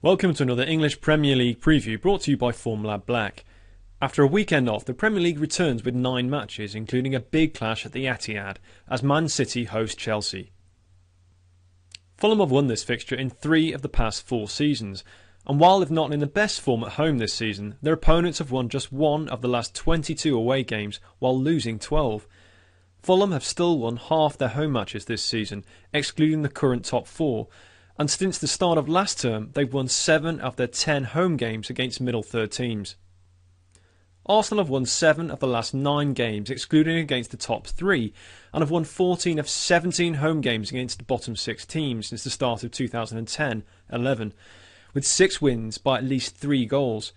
Welcome to another English Premier League preview brought to you by Formlab Black. After a weekend off, the Premier League returns with 9 matches, including a big clash at the Etihad as Man City host Chelsea. Fulham have won this fixture in 3 of the past 4 seasons, and while they've not in the best form at home this season, their opponents have won just 1 of the last 22 away games while losing 12. Fulham have still won half their home matches this season, excluding the current top 4, and since the start of last term, they've won 7 of their 10 home games against middle third teams. Arsenal have won 7 of the last 9 games, excluding against the top 3, and have won 14 of 17 home games against the bottom 6 teams since the start of 2010-11, with 6 wins by at least 3 goals.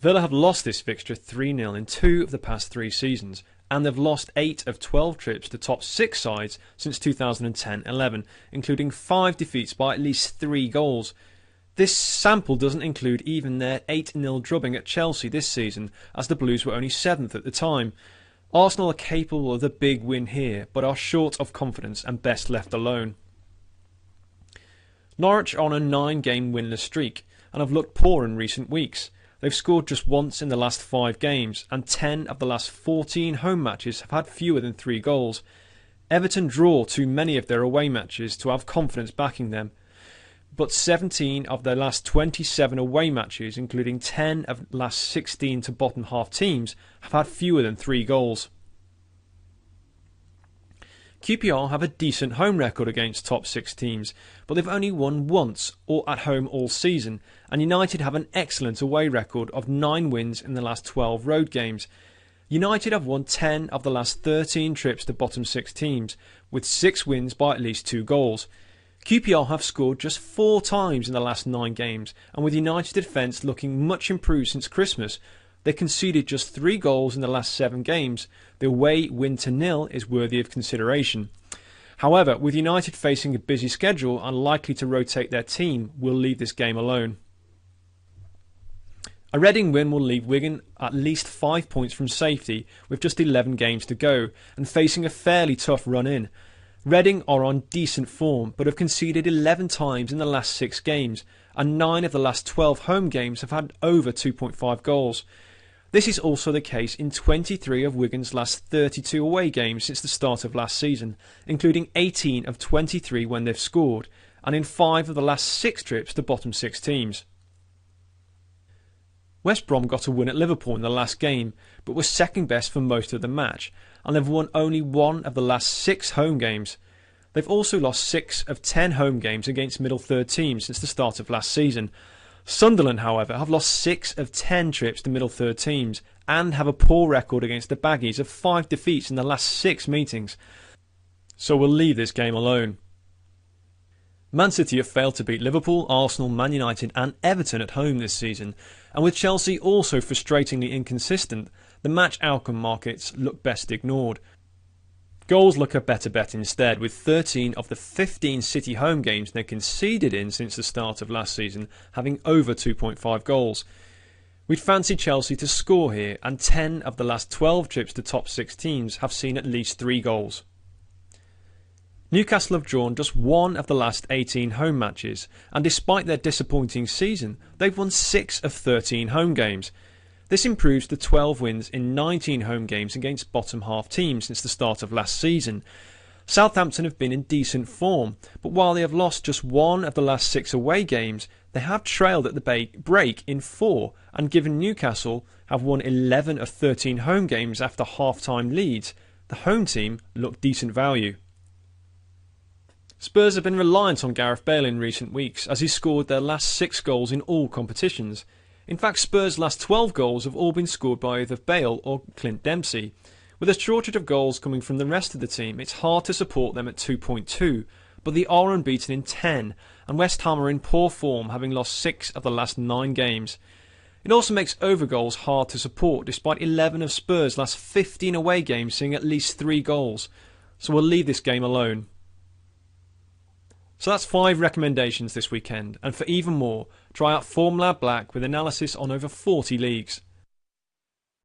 Villa have lost this fixture 3-0 in 2 of the past 3 seasons, and they've lost 8 of 12 trips to top 6 sides since 2010-11, including 5 defeats by at least 3 goals. This sample doesn't include even their 8-0 drubbing at Chelsea this season, as the Blues were only 7th at the time. Arsenal are capable of the big win here, but are short of confidence and best left alone. Norwich are on a 9-game winless streak, and have looked poor in recent weeks. They've scored just once in the last 5 games, and 10 of the last 14 home matches have had fewer than 3 goals. Everton draw too many of their away matches to have confidence backing them, but 17 of their last 27 away matches, including 10 of the last 16 to bottom half teams, have had fewer than 3 goals. QPR have a decent home record against top 6 teams, but they've only won once or at home all season, and United have an excellent away record of 9 wins in the last 12 road games. United have won 10 of the last 13 trips to bottom 6 teams, with 6 wins by at least 2 goals. QPR have scored just 4 times in the last 9 games, and with United defence looking much improved since Christmas, they conceded just 3 goals in the last 7 games. The away win to 0 is worthy of consideration. However, with United facing a busy schedule and likely to rotate their team, we'll leave this game alone. A Reading win will leave Wigan at least 5 points from safety with just 11 games to go and facing a fairly tough run in. Reading are on decent form but have conceded 11 times in the last 6 games, and 9 of the last 12 home games have had over 2.5 goals. This is also the case in 23 of Wigan's last 32 away games since the start of last season, including 18 of 23 when they've scored, and in 5 of the last 6 trips to bottom 6 teams. West Brom got a win at Liverpool in the last game, but were second best for most of the match, and they've won only 1 of the last 6 home games. They've also lost 6 of 10 home games against middle third teams since the start of last season. Sunderland, however, have lost 6 of 10 trips to middle third teams and have a poor record against the Baggies of 5 defeats in the last 6 meetings. So we'll leave this game alone. Man City have failed to beat Liverpool, Arsenal, Man United and Everton at home this season, and with Chelsea also frustratingly inconsistent, the match outcome markets look best ignored. Goals look a better bet instead, with 13 of the 15 City home games they conceded in since the start of last season having over 2.5 goals. We'd fancy Chelsea to score here, and 10 of the last 12 trips to top 6 teams have seen at least 3 goals. Newcastle have drawn just 1 of the last 18 home matches, and despite their disappointing season, they've won 6 of 13 home games. This improves to 12 wins in 19 home games against bottom half teams since the start of last season. Southampton have been in decent form, but while they have lost just 1 of the last 6 away games, they have trailed at the break in 4, and given Newcastle have won 11 of 13 home games after half-time leads, the home team look decent value. Spurs have been reliant on Gareth Bale in recent weeks as he scored their last 6 goals in all competitions. In fact, Spurs' last 12 goals have all been scored by either Bale or Clint Dempsey. With a shortage of goals coming from the rest of the team, it's hard to support them at 2.2, but they are unbeaten in 10, and West Ham are in poor form, having lost 6 of the last 9 games. It also makes over goals hard to support, despite 11 of Spurs' last 15 away games seeing at least 3 goals, so we'll leave this game alone. So that's 5 recommendations this weekend, and for even more, try out Formlab Black with analysis on over 40 leagues.